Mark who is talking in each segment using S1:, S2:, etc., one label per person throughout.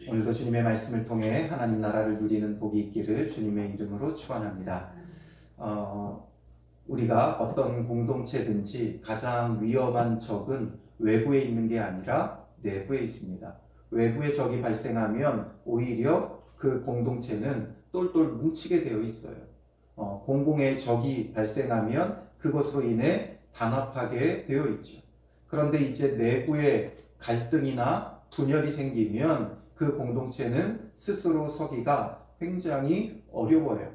S1: 오늘도 주님의 말씀을 통해 하나님 나라를 누리는 복이 있기를 주님의 이름으로 축원합니다. 우리가 어떤 공동체든지 가장 위험한 적은 외부에 있는 게 아니라 내부에 있습니다. 외부의 적이 발생하면 오히려 그 공동체는 똘똘 뭉치게 되어 있어요. 공공의 적이 발생하면 그것으로 인해 단합하게 되어 있죠. 그런데 이제 내부에 갈등이나 분열이 생기면 그 공동체는 스스로 서기가 굉장히 어려워요.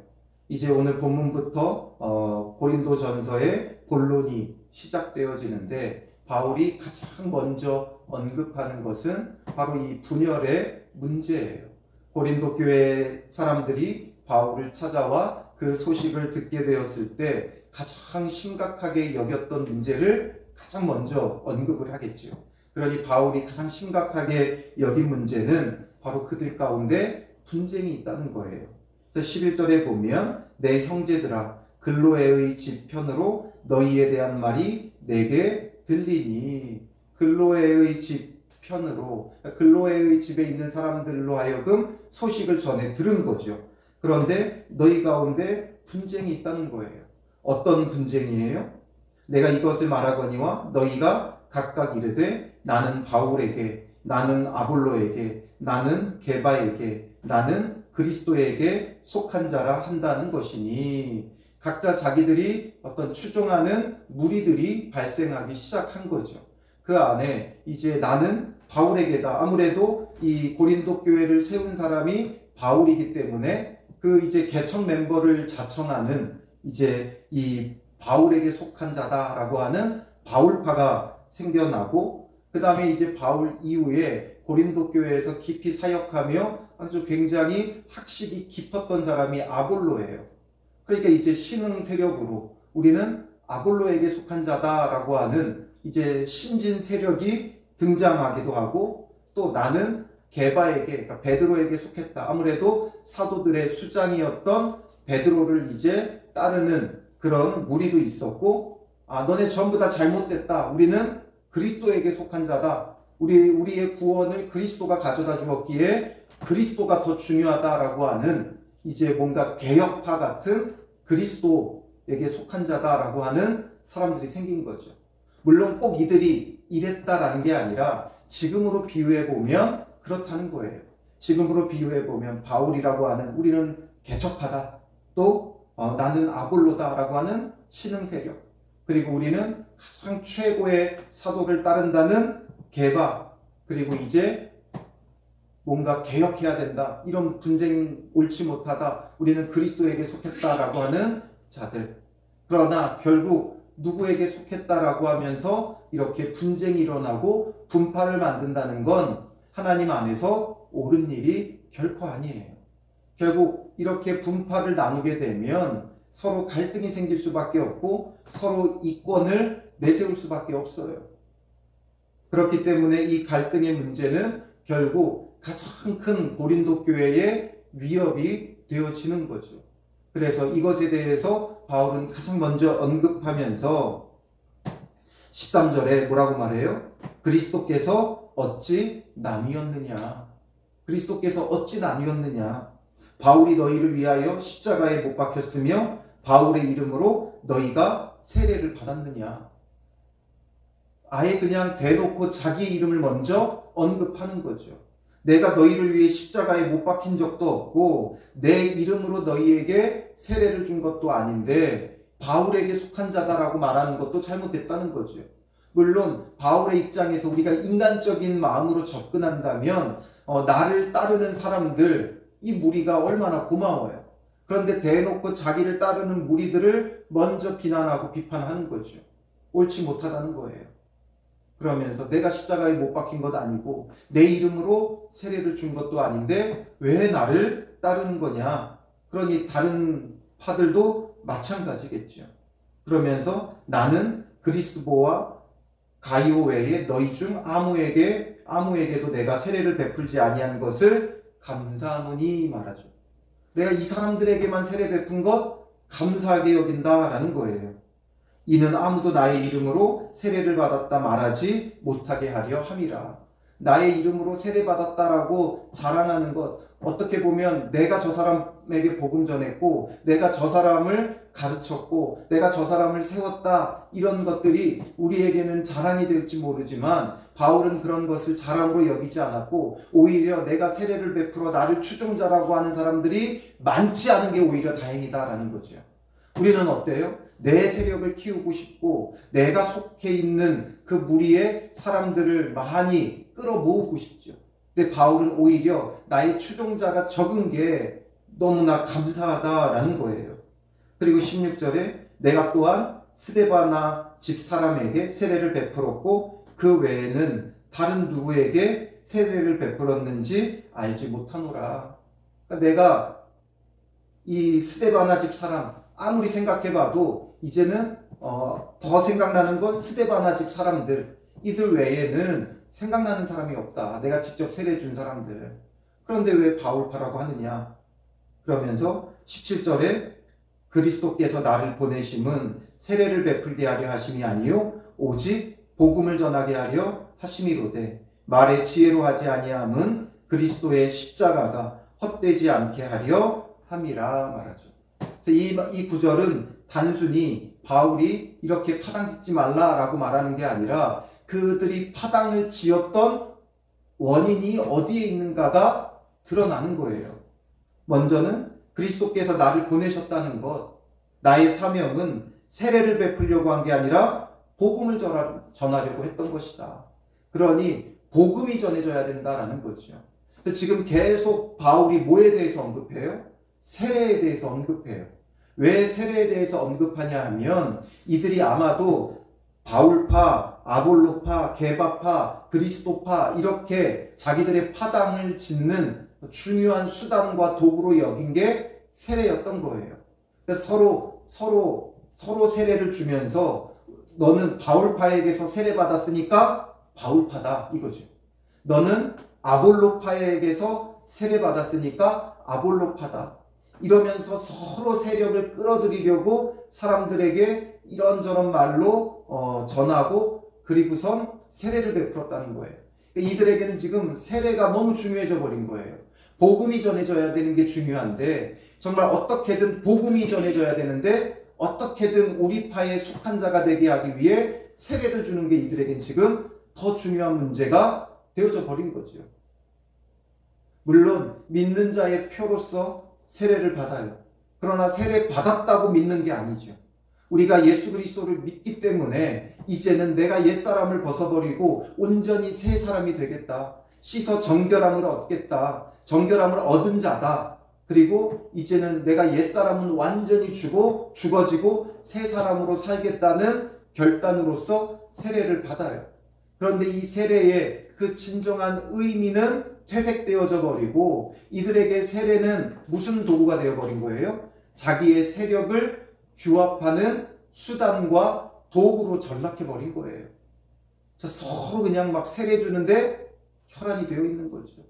S1: 이제 오늘 본문부터 고린도전서의 본론이 시작되어지는데 바울이 가장 먼저 언급하는 것은 바로 이 분열의 문제예요. 고린도 교회 사람들이 바울을 찾아와 그 소식을 듣게 되었을 때 가장 심각하게 여겼던 문제를 가장 먼저 언급을 하겠죠. 그러니 바울이 가장 심각하게 여긴 문제는 바로 그들 가운데 분쟁이 있다는 거예요. 그래서 11절에 보면 내 형제들아 글로에의 집 편으로 너희에 대한 말이 내게 들리니, 글로에의 집 편으로, 글로에의 집에 있는 사람들로 하여금 소식을 전해 들은 거죠. 그런데 너희 가운데 분쟁이 있다는 거예요. 어떤 분쟁이에요? 내가 이것을 말하거니와 너희가 각각 이르되 나는 바울에게, 나는 아볼로에게, 나는 게바에게, 나는 그리스도에게 속한 자라 한다는 것이니, 각자 자기들이 어떤 추종하는 무리들이 발생하기 시작한 거죠. 그 안에 이제 나는 바울에게다. 아무래도 이 고린도 교회를 세운 사람이 바울이기 때문에 그 이제 개척 멤버를 자청하는 이제 이 바울에게 속한 자다라고 하는 바울파가 생겨나고, 그 다음에 이제 바울 이후에 고린도 교회에서 깊이 사역하며 아주 굉장히 학식이 깊었던 사람이 아볼로예요. 그러니까 이제 신흥 세력으로 우리는 아볼로에게 속한 자다라고 하는 이제 신진 세력이 등장하기도 하고, 또 나는 게바에게, 그러니까 베드로에게 속했다. 아무래도 사도들의 수장이었던 베드로를 이제 따르는 그런 무리도 있었고, 너네 전부 다 잘못됐다. 우리는 그리스도에게 속한 자다. 우리의 구원을 그리스도가 가져다 주었기에 그리스도가 더 중요하다라고 하는 이제 뭔가 개혁파 같은 그리스도에게 속한 자다라고 하는 사람들이 생긴 거죠. 물론 꼭 이들이 이랬다라는 게 아니라 지금으로 비유해보면 그렇다는 거예요. 지금으로 비유해보면 바울이라고 하는 우리는 개척파다. 또 나는 아볼로다라고 하는 신흥 세력. 그리고 우리는 가장 최고의 사도를 따른다는 게바. 그리고 이제 뭔가 개혁해야 된다. 이런 분쟁 옳지 못하다. 우리는 그리스도에게 속했다라고 하는 자들. 그러나 결국 누구에게 속했다라고 하면서 이렇게 분쟁이 일어나고 분파를 만든다는 건 하나님 안에서 옳은 일이 결코 아니에요. 결국 이렇게 분파를 나누게 되면 서로 갈등이 생길 수밖에 없고 서로 이권을 내세울 수밖에 없어요. 그렇기 때문에 이 갈등의 문제는 결국 가장 큰 고린도 교회의 위협이 되어지는 거죠. 그래서 이것에 대해서 바울은 가장 먼저 언급하면서 13절에 뭐라고 말해요? 그리스도께서 어찌 나뉘었느냐? 그리스도께서 어찌 나뉘었느냐? 바울이 너희를 위하여 십자가에 못 박혔으며 바울의 이름으로 너희가 세례를 받았느냐? 아예 그냥 대놓고 자기 이름을 먼저 언급하는 거죠. 내가 너희를 위해 십자가에 못 박힌 적도 없고 내 이름으로 너희에게 세례를 준 것도 아닌데 바울에게 속한 자다라고 말하는 것도 잘못됐다는 거죠. 물론 바울의 입장에서 우리가 인간적인 마음으로 접근한다면 나를 따르는 사람들, 이 무리가 얼마나 고마워요. 그런데 대놓고 자기를 따르는 무리들을 먼저 비난하고 비판하는 거죠. 옳지 못하다는 거예요. 그러면서 내가 십자가에 못 박힌 것 아니고 내 이름으로 세례를 준 것도 아닌데 왜 나를 따르는 거냐. 그러니 다른 파들도 마찬가지겠죠. 그러면서 나는 그리스도와 가이오 외에 너희 중 아무에게도 내가 세례를 베풀지 아니한 것을 감사하노니 말하죠. 내가 이 사람들에게만 세례 베푼 것 감사하게 여긴다라는 거예요. 이는 아무도 나의 이름으로 세례를 받았다 말하지 못하게 하려 함이라. 나의 이름으로 세례받았다라고 자랑하는 것, 어떻게 보면 내가 저 사람에게 복음 전했고 내가 저 사람을 가르쳤고 내가 저 사람을 세웠다, 이런 것들이 우리에게는 자랑이 될지 모르지만 바울은 그런 것을 자랑으로 여기지 않았고 오히려 내가 세례를 베풀어 나를 추종자라고 하는 사람들이 많지 않은 게 오히려 다행이다라는 거죠. 우리는 어때요? 내 세력을 키우고 싶고 내가 속해 있는 그 무리의 사람들을 많이 끌어모으고 싶죠. 근데 바울은 오히려 나의 추종자가 적은 게 너무나 감사하다라는 거예요. 그리고 16절에 내가 또한 스데바나 집 사람에게 세례를 베풀었고 그 외에는 다른 누구에게 세례를 베풀었는지 알지 못하노라. 그러니까 내가 이 스데바나 집 사람 아무리 생각해봐도 이제는 더 생각나는 건 스데바나 집 사람들, 이들 외에는 생각나는 사람이 없다. 내가 직접 세례 준 사람들. 그런데 왜 바울파라고 하느냐? 그러면서 17절에 그리스도께서 나를 보내심은 세례를 베풀게 하려 하심이 아니요 오직 복음을 전하게 하려 하심이로되 말의 지혜로 하지 아니함은 그리스도의 십자가가 헛되지 않게 하려 함이라 말하죠. 이 구절은 단순히 바울이 이렇게 파당 짓지 말라라고 말하는 게 아니라 그들이 파당을 지었던 원인이 어디에 있는가가 드러나는 거예요. 먼저는 그리스도께서 나를 보내셨다는 것, 나의 사명은 세례를 베풀려고 한 게 아니라 복음을 전하려고 했던 것이다. 그러니 복음이 전해져야 된다라는 거죠. 지금 계속 바울이 뭐에 대해서 언급해요? 세례에 대해서 언급해요. 왜 세례에 대해서 언급하냐 하면 이들이 아마도 바울파, 아볼로파, 게바파, 그리스도파 이렇게 자기들의 파당을 짓는 중요한 수단과 도구로 여긴 게 세례였던 거예요. 서로 세례를 주면서 너는 바울파에게서 세례받았으니까 바울파다 이거죠. 너는 아볼로파에게서 세례받았으니까 아볼로파다. 이러면서 서로 세력을 끌어들이려고 사람들에게 이런저런 말로 전하고 그리고선 세례를 베풀었다는 거예요. 이들에게는 지금 세례가 너무 중요해져 버린 거예요. 복음이 전해져야 되는 게 중요한데 정말 어떻게든 복음이 전해져야 되는데 어떻게든 우리 파에 속한 자가 되게 하기 위해 세례를 주는 게 이들에겐 지금 더 중요한 문제가 되어져 버린 거죠. 물론 믿는 자의 표로서 세례를 받아요. 그러나 세례 받았다고 믿는 게 아니죠. 우리가 예수 그리스도를 믿기 때문에 이제는 내가 옛사람을 벗어버리고 온전히 새 사람이 되겠다. 씻어 정결함을 얻겠다. 정결함을 얻은 자다. 그리고 이제는 내가 옛사람은 완전히 죽어지고 새 사람으로 살겠다는 결단으로서 세례를 받아요. 그런데 이 세례의 그 진정한 의미는 퇴색되어져 버리고 이들에게 세례는 무슨 도구가 되어버린 거예요? 자기의 세력을 규합하는 수단과 도구로 전락해버린 거예요. 서로 그냥 막 세례 주는데 혈안이 되어 있는 거죠.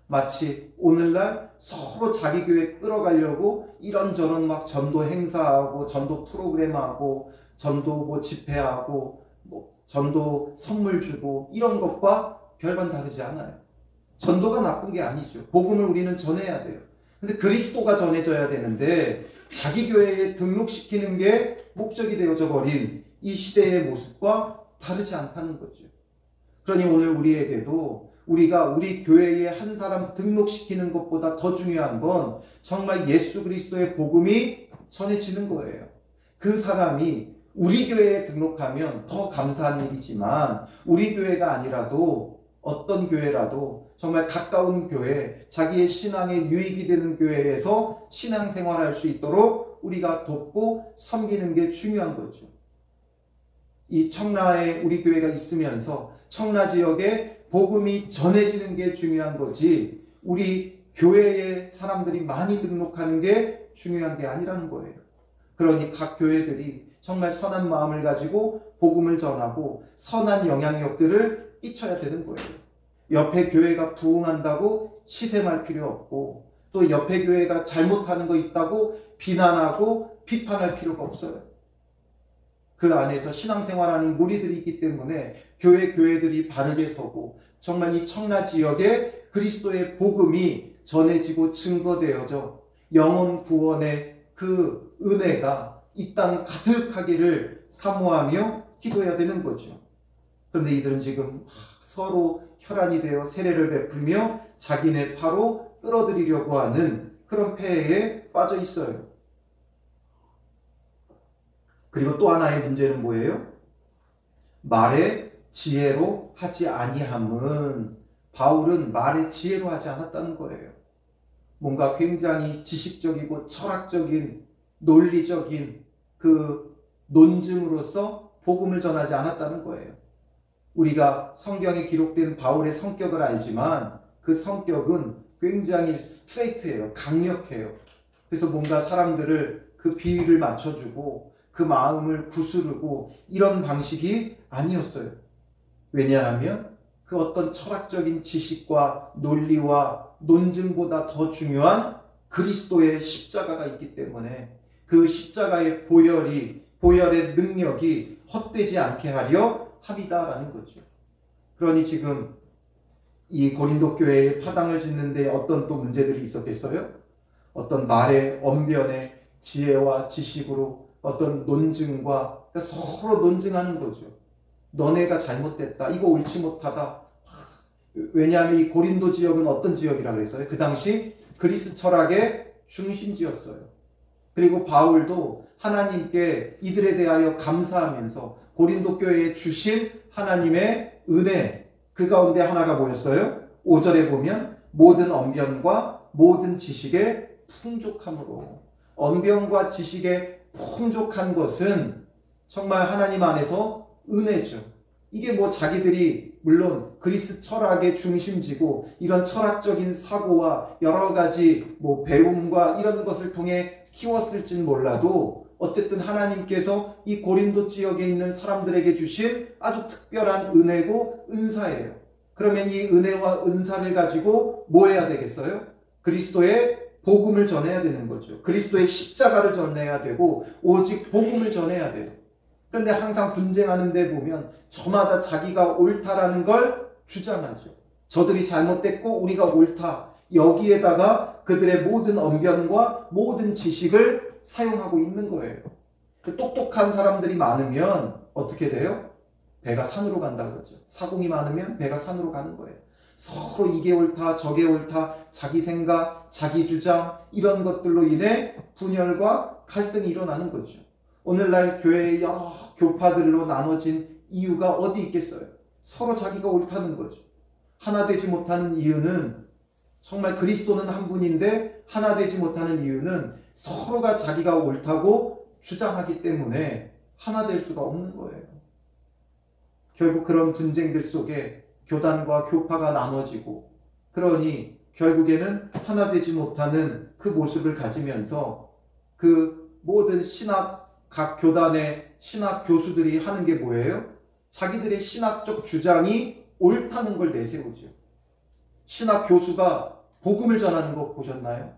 S1: 마치 오늘날 서로 자기 교회 끌어가려고 이런저런 막 전도 행사하고 전도 프로그램하고 전도 집회하고 전도 선물 주고 이런 것과 별반 다르지 않아요. 전도가 나쁜 게 아니죠. 복음을 우리는 전해야 돼요. 근데 그리스도가 전해져야 되는데 자기 교회에 등록시키는 게 목적이 되어져 버린 이 시대의 모습과 다르지 않다는 거죠. 그러니 오늘 우리에게도 우리가 우리 교회에 한 사람 등록시키는 것보다 더 중요한 건 정말 예수 그리스도의 복음이 전해지는 거예요. 그 사람이 우리 교회에 등록하면 더 감사한 일이지만 우리 교회가 아니라도 어떤 교회라도 정말 가까운 교회, 자기의 신앙에 유익이 되는 교회에서 신앙생활할 수 있도록 우리가 돕고 섬기는 게 중요한 거죠. 이 청라에 우리 교회가 있으면서 청라 지역에 복음이 전해지는 게 중요한 거지 우리 교회에 사람들이 많이 등록하는 게 중요한 게 아니라는 거예요. 그러니 각 교회들이 정말 선한 마음을 가지고 복음을 전하고 선한 영향력들을 끼쳐야 되는 거예요. 옆에 교회가 부흥한다고 시샘할 필요 없고 또 옆에 교회가 잘못하는 거 있다고 비난하고 비판할 필요가 없어요. 그 안에서 신앙생활하는 무리들이 있기 때문에 교회들이 바르게 서고 정말 이 청라 지역에 그리스도의 복음이 전해지고 증거되어져 영혼 구원의 그 은혜가 이 땅 가득하기를 사모하며 기도해야 되는 거죠. 그런데 이들은 지금 서로 혈안이 되어 세례를 베풀며 자기네 파로 끌어들이려고 하는 그런 폐해에 빠져 있어요. 그리고 또 하나의 문제는 뭐예요? 말의 지혜로 하지 아니함은, 바울은 말의 지혜로 하지 않았다는 거예요. 뭔가 굉장히 지식적이고 철학적인 논리적인 그 논증으로서 복음을 전하지 않았다는 거예요. 우리가 성경에 기록된 바울의 성격을 알지만 그 성격은 굉장히 스트레이트해요. 강력해요. 그래서 뭔가 사람들을 그 비위를 맞춰주고 그 마음을 구스르고 이런 방식이 아니었어요. 왜냐하면 그 어떤 철학적인 지식과 논리와 논증보다 더 중요한 그리스도의 십자가가 있기 때문에 그 십자가의 보혈의 능력이 헛되지 않게 하려 함이다라는 거죠. 그러니 지금 이 고린도 교회에 파당을 짓는데 어떤 또 문제들이 있었겠어요? 어떤 말의 언변의 지혜와 지식으로 어떤 논증과, 그러니까 서로 논증하는 거죠. 너네가 잘못됐다. 이거 옳지 못하다. 왜냐하면 이 고린도 지역은 어떤 지역이라고 그랬어요? 그 당시 그리스 철학의 중심지였어요. 그리고 바울도 하나님께 이들에 대하여 감사하면서 고린도 교회에 주신 하나님의 은혜, 그 가운데 하나가 뭐였어요? 5절에 보면 모든 언변과 모든 지식의 풍족함으로. 언변과 지식의 풍족한 것은 정말 하나님 안에서 은혜죠. 이게 뭐 자기들이 물론 그리스 철학의 중심지고 이런 철학적인 사고와 여러 가지 뭐 배움과 이런 것을 통해 키웠을진 몰라도 어쨌든 하나님께서 이 고린도 지역에 있는 사람들에게 주신 아주 특별한 은혜고 은사예요. 그러면 이 은혜와 은사를 가지고 뭐 해야 되겠어요? 그리스도의 복음을 전해야 되는 거죠. 그리스도의 십자가를 전해야 되고 오직 복음을 전해야 돼요. 그런데 항상 분쟁하는 데 보면 저마다 자기가 옳다라는 걸 주장하죠. 저들이 잘못됐고 우리가 옳다. 여기에다가 그들의 모든 언변과 모든 지식을 사용하고 있는 거예요. 똑똑한 사람들이 많으면 어떻게 돼요? 배가 산으로 간다 그러죠. 사공이 많으면 배가 산으로 가는 거예요. 서로 이게 옳다 저게 옳다 자기 생각 자기 주장 이런 것들로 인해 분열과 갈등이 일어나는 거죠. 오늘날 교회의 여러 교파들로 나눠진 이유가 어디 있겠어요? 서로 자기가 옳다는 거죠. 하나 되지 못하는 이유는 정말 그리스도는 한 분인데 하나 되지 못하는 이유는 서로가 자기가 옳다고 주장하기 때문에 하나 될 수가 없는 거예요. 결국 그런 분쟁들 속에 교단과 교파가 나눠지고 그러니 결국에는 하나 되지 못하는 그 모습을 가지면서 그 모든 각 교단의 신학 교수들이 하는 게 뭐예요? 자기들의 신학적 주장이 옳다는 걸 내세우죠. 신학 교수가 복음을 전하는 거 보셨나요?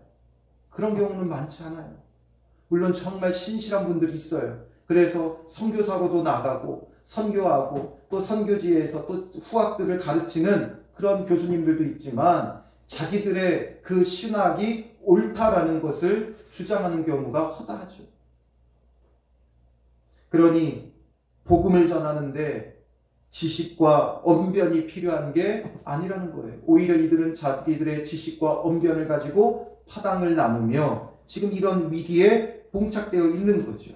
S1: 그런 경우는 많지 않아요. 물론 정말 신실한 분들이 있어요. 그래서 선교사로도 나가고 선교하고 또 선교지에서 또 후학들을 가르치는 그런 교수님들도 있지만 자기들의 그 신학이 옳다라는 것을 주장하는 경우가 허다하죠. 그러니 복음을 전하는데 지식과 언변이 필요한 게 아니라는 거예요. 오히려 이들은 자기들의 지식과 언변을 가지고 파당을 나누며 지금 이런 위기에 봉착되어 있는 거죠.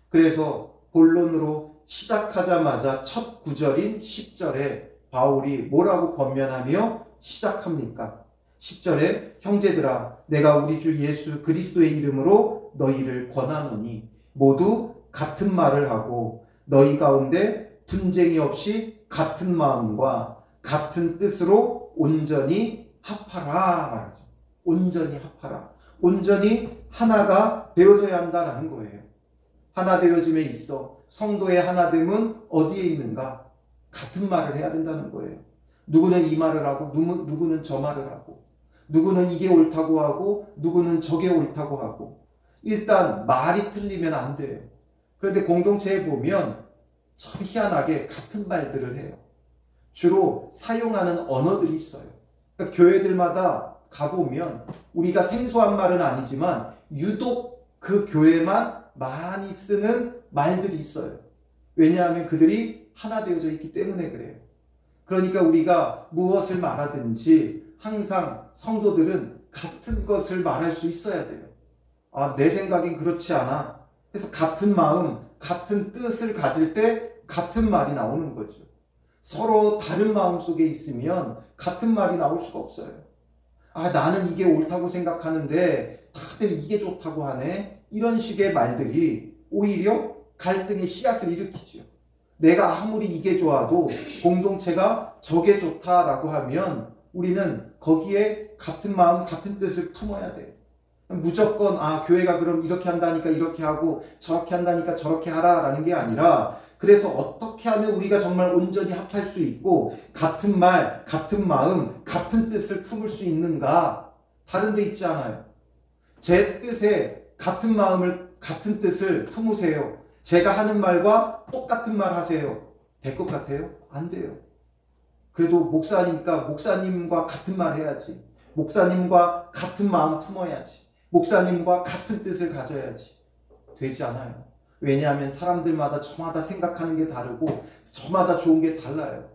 S1: 그래서 본론으로 시작하자마자 첫 구절인 10절에 바울이 뭐라고 권면하며 시작합니까? 10절에 형제들아 내가 우리 주 예수 그리스도의 이름으로 너희를 권하노니 모두 같은 말을 하고 너희 가운데 분쟁이 없이 같은 마음과 같은 뜻으로 온전히 합하라 말하죠. 온전히 합하라. 온전히 하나가 되어져야 한다라는 거예요. 하나 되어짐에 있어 성도의 하나됨은 어디에 있는가? 같은 말을 해야 된다는 거예요. 누구는 이 말을 하고 누구는 저 말을 하고 누구는 이게 옳다고 하고 누구는 저게 옳다고 하고 일단 말이 틀리면 안 돼요. 그런데 공동체에 보면 참 희한하게 같은 말들을 해요. 주로 사용하는 언어들이 있어요. 그러니까 교회들마다 가보면 우리가 생소한 말은 아니지만 유독 그 교회만 많이 쓰는 말들이 있어요. 왜냐하면 그들이 하나 되어져 있기 때문에 그래요. 그러니까 우리가 무엇을 말하든지 항상 성도들은 같은 것을 말할 수 있어야 돼요. 내 생각엔 그렇지 않아. 그래서 같은 마음, 같은 뜻을 가질 때 같은 말이 나오는 거죠. 서로 다른 마음 속에 있으면 같은 말이 나올 수가 없어요. 나는 이게 옳다고 생각하는데 다들 이게 좋다고 하네. 이런 식의 말들이 오히려 갈등의 씨앗을 일으키죠. 내가 아무리 이게 좋아도 공동체가 저게 좋다라고 하면 우리는 거기에 같은 마음, 같은 뜻을 품어야 돼요. 무조건 교회가 그럼 이렇게 한다니까 이렇게 하고 저렇게 한다니까 저렇게 하라라는 게 아니라, 그래서 어떻게 하면 우리가 정말 온전히 합할 수 있고 같은 말, 같은 마음, 같은 뜻을 품을 수 있는가? 다른 데 있지 않아요. 제 뜻에 같은 마음을, 같은 뜻을 품으세요. 제가 하는 말과 똑같은 말 하세요. 될 것 같아요? 안 돼요. 그래도 목사니까 목사님과 같은 말 해야지. 목사님과 같은 마음 품어야지. 목사님과 같은 뜻을 가져야지. 되지 않아요. 왜냐하면 사람들마다 저마다 생각하는 게 다르고 저마다 좋은 게 달라요.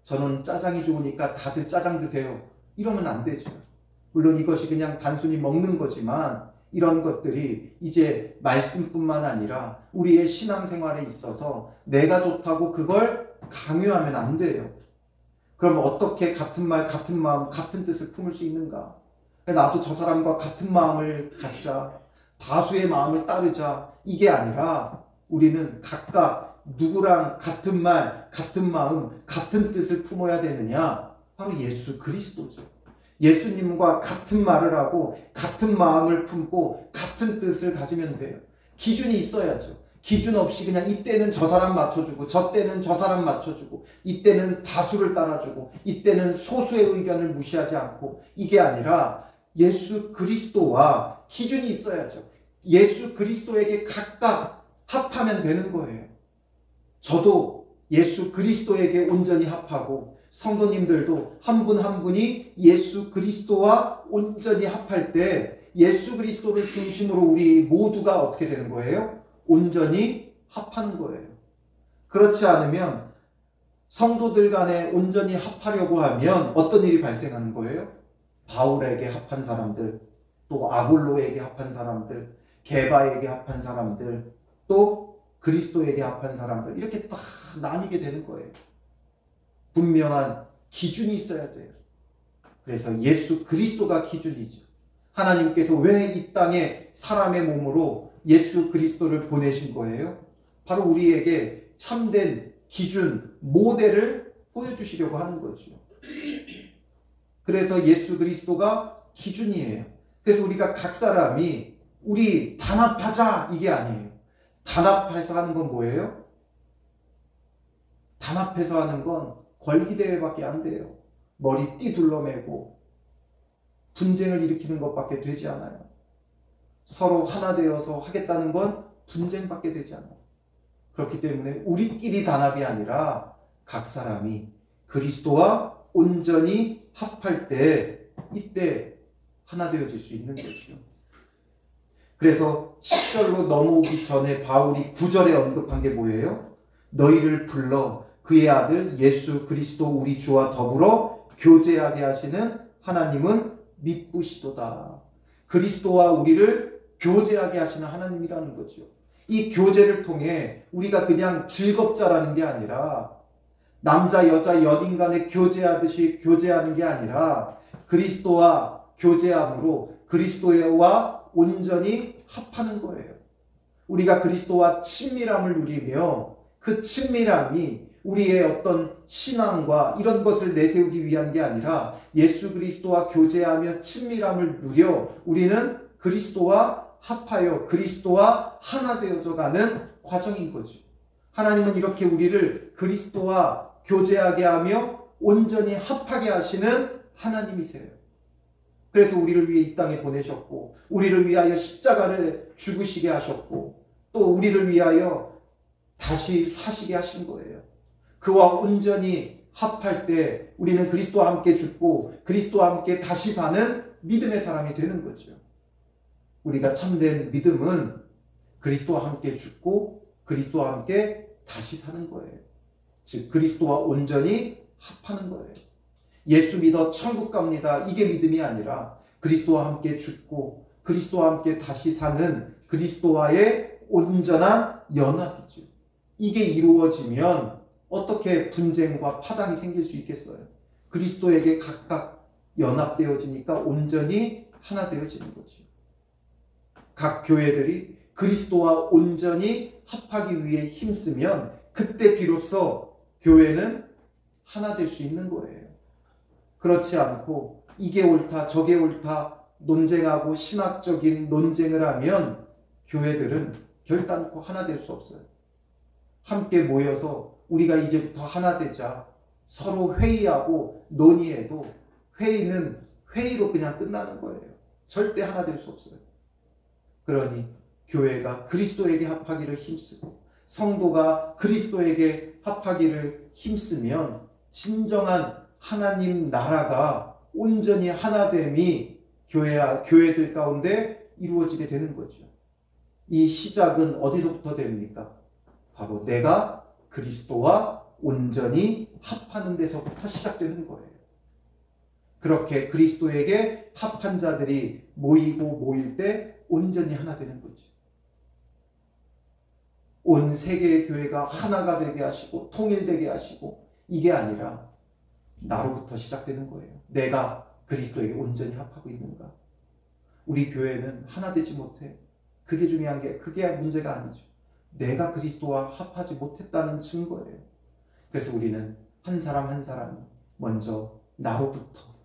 S1: 저는 짜장이 좋으니까 다들 짜장 드세요. 이러면 안 되죠. 물론 이것이 그냥 단순히 먹는 거지만 이런 것들이 이제 말씀뿐만 아니라 우리의 신앙생활에 있어서 내가 좋다고 그걸 강요하면 안 돼요. 그럼 어떻게 같은 말, 같은 마음, 같은 뜻을 품을 수 있는가? 나도 저 사람과 같은 마음을 갖자, 다수의 마음을 따르자, 이게 아니라 우리는 각각 누구랑 같은 말, 같은 마음, 같은 뜻을 품어야 되느냐? 바로 예수 그리스도죠. 예수님과 같은 말을 하고 같은 마음을 품고 같은 뜻을 가지면 돼요. 기준이 있어야죠. 기준 없이 그냥 이때는 저 사람 맞춰주고 저 때는 저 사람 맞춰주고 이때는 다수를 따라주고 이때는 소수의 의견을 무시하지 않고, 이게 아니라 예수 그리스도와 기준이 있어야죠. 예수 그리스도에게 각각 합하면 되는 거예요. 저도 예수 그리스도에게 온전히 합하고 성도님들도 한 분 한 분이 예수 그리스도와 온전히 합할 때 예수 그리스도를 중심으로 우리 모두가 어떻게 되는 거예요? 온전히 합하는 거예요. 그렇지 않으면 성도들 간에 온전히 합하려고 하면 어떤 일이 발생하는 거예요? 바울에게 합한 사람들, 또 아볼로에게 합한 사람들, 게바에게 합한 사람들, 또 그리스도에게 합한 사람들, 이렇게 딱 나뉘게 되는 거예요. 분명한 기준이 있어야 돼요. 그래서 예수 그리스도가 기준이죠. 하나님께서 왜 이 땅에 사람의 몸으로 예수 그리스도를 보내신 거예요? 바로 우리에게 참된 기준, 모델을 보여주시려고 하는 거죠. 그래서 예수 그리스도가 기준이에요. 그래서 우리가 각 사람이 우리 단합하자, 이게 아니에요. 단합해서 하는 건 뭐예요? 단합해서 하는 건 권리대회밖에 안 돼요. 머리띠 둘러매고 분쟁을 일으키는 것밖에 되지 않아요. 서로 하나 되어서 하겠다는 건 분쟁밖에 되지 않아요. 그렇기 때문에 우리끼리 단합이 아니라 각 사람이 그리스도와 온전히 합할 때, 이때 하나 되어질 수 있는 거죠. 그래서 10절로 넘어오기 전에 바울이 9절에 언급한 게 뭐예요? 너희를 불러 그의 아들 예수 그리스도 우리 주와 더불어 교제하게 하시는 하나님은 미쁘시도다. 그리스도와 우리를 교제하게 하시는 하나님이라는 거죠. 이 교제를 통해 우리가 그냥 즐겁자라는 게 아니라, 남자 여자 연인 간에 교제하듯이 교제하는 게 아니라 그리스도와 교제함으로 그리스도와 온전히 합하는 거예요. 우리가 그리스도와 친밀함을 누리며 그 친밀함이 우리의 어떤 신앙과 이런 것을 내세우기 위한 게 아니라 예수 그리스도와 교제하며 친밀함을 누려 우리는 그리스도와 합하여 그리스도와 하나 되어져 가는 과정인 거죠. 하나님은 이렇게 우리를 그리스도와 교제하게 하며 온전히 합하게 하시는 하나님이세요. 그래서 우리를 위해 이 땅에 보내셨고 우리를 위하여 십자가를 죽으시게 하셨고 또 우리를 위하여 다시 사시게 하신 거예요. 그와 온전히 합할 때 우리는 그리스도와 함께 죽고 그리스도와 함께 다시 사는 믿음의 사람이 되는 거죠. 우리가 참된 믿음은 그리스도와 함께 죽고 그리스도와 함께 다시 사는 거예요. 즉 그리스도와 온전히 합하는 거예요. 예수 믿어 천국 갑니다. 이게 믿음이 아니라 그리스도와 함께 죽고 그리스도와 함께 다시 사는 그리스도와의 온전한 연합이죠. 이게 이루어지면 어떻게 분쟁과 파당이 생길 수 있겠어요? 그리스도에게 각각 연합되어지니까 온전히 하나 되어지는 거죠. 각 교회들이 그리스도와 온전히 합하기 위해 힘쓰면 그때 비로소 교회는 하나 될 수 있는 거예요. 그렇지 않고 이게 옳다 저게 옳다 논쟁하고 신학적인 논쟁을 하면 교회들은 결단코 하나 될 수 없어요. 함께 모여서 우리가 이제부터 하나 되자 서로 회의하고 논의해도 회의는 회의로 그냥 끝나는 거예요. 절대 하나 될 수 없어요. 그러니 교회가 그리스도에게 합하기를 힘쓰고 성도가 그리스도에게 합하기를 힘쓰면 진정한 하나님 나라가 온전히 하나됨이 교회들 가운데 이루어지게 되는 거죠. 이 시작은 어디서부터 됩니까? 바로 내가 그리스도와 온전히 합하는 데서부터 시작되는 거예요. 그렇게 그리스도에게 합한 자들이 모일 때 온전히 하나 되는 거죠. 온 세계의 교회가 하나가 되게 하시고 통일되게 하시고 이게 아니라 나로부터 시작되는 거예요. 내가 그리스도에게 온전히 합하고 있는가? 우리 교회는 하나 되지 못해. 그게 중요한 게 그게 문제가 아니죠. 내가 그리스도와 합하지 못했다는 증거예요. 그래서 우리는 한 사람 한 사람이 먼저 나로부터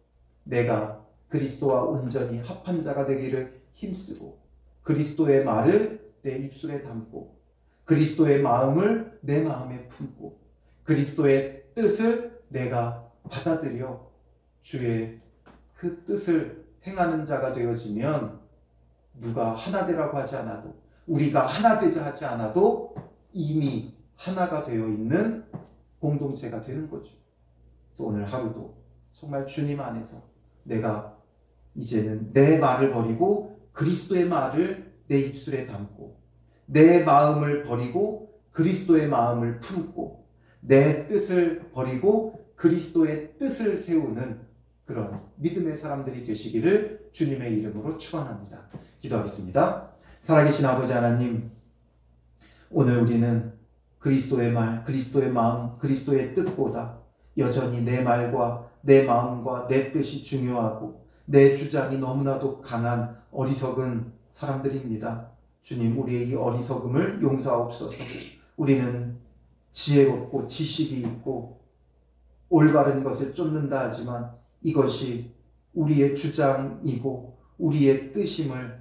S1: 내가 그리스도와 온전히 합한 자가 되기를 힘쓰고 그리스도의 말을 내 입술에 담고 그리스도의 마음을 내 마음에 품고 그리스도의 뜻을 내가 받아들여 주의 그 뜻을 행하는 자가 되어지면 누가 하나 되라고 하지 않아도 우리가 하나 되자 하지 않아도 이미 하나가 되어 있는 공동체가 되는 거죠. 그래서 오늘 하루도 정말 주님 안에서 내가 이제는 내 말을 버리고 그리스도의 말을 내 입술에 담고 내 마음을 버리고 그리스도의 마음을 품고 내 뜻을 버리고 그리스도의 뜻을 세우는 그런 믿음의 사람들이 되시기를 주님의 이름으로 축원합니다. 기도하겠습니다. 살아계신 아버지 하나님, 오늘 우리는 그리스도의 말, 그리스도의 마음, 그리스도의 뜻보다 여전히 내 말과 내 마음과 내 뜻이 중요하고 내 주장이 너무나도 강한 어리석은 사람들입니다. 주님, 우리의 이 어리석음을 용서하옵소서. 우리는 지혜롭고 지식이 있고 올바른 것을 쫓는다 하지만 이것이 우리의 주장이고 우리의 뜻임을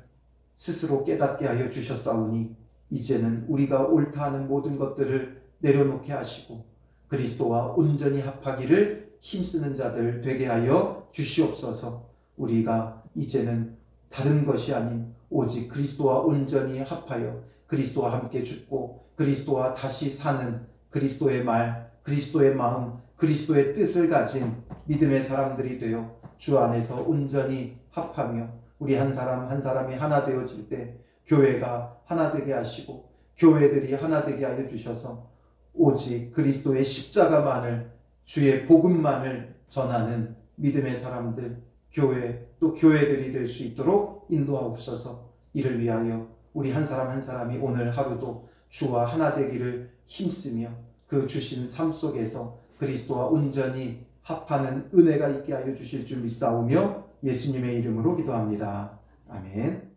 S1: 스스로 깨닫게 하여 주셨사오니 이제는 우리가 옳다 하는 모든 것들을 내려놓게 하시고 그리스도와 온전히 합하기를 힘쓰는 자들 되게 하여 주시옵소서. 우리가 이제는 다른 것이 아닌 오직 그리스도와 온전히 합하여 그리스도와 함께 죽고 그리스도와 다시 사는 그리스도의 말, 그리스도의 마음, 그리스도의 뜻을 가진 믿음의 사람들이 되어 주 안에서 온전히 합하며 우리 한 사람 한 사람이 하나 되어질 때 교회가 하나 되게 하시고 교회들이 하나 되게 하여 주셔서 오직 그리스도의 십자가만을 주의 복음만을 전하는 믿음의 사람들 교회 또 교회들이 될 수 있도록 인도하옵소서. 이를 위하여 우리 한 사람 한 사람이 오늘 하루도 주와 하나 되기를 힘쓰며 그 주신 삶 속에서 그리스도와 온전히 합하는 은혜가 있게 하여 주실 줄 믿사오며 예수님의 이름으로 기도합니다. 아멘.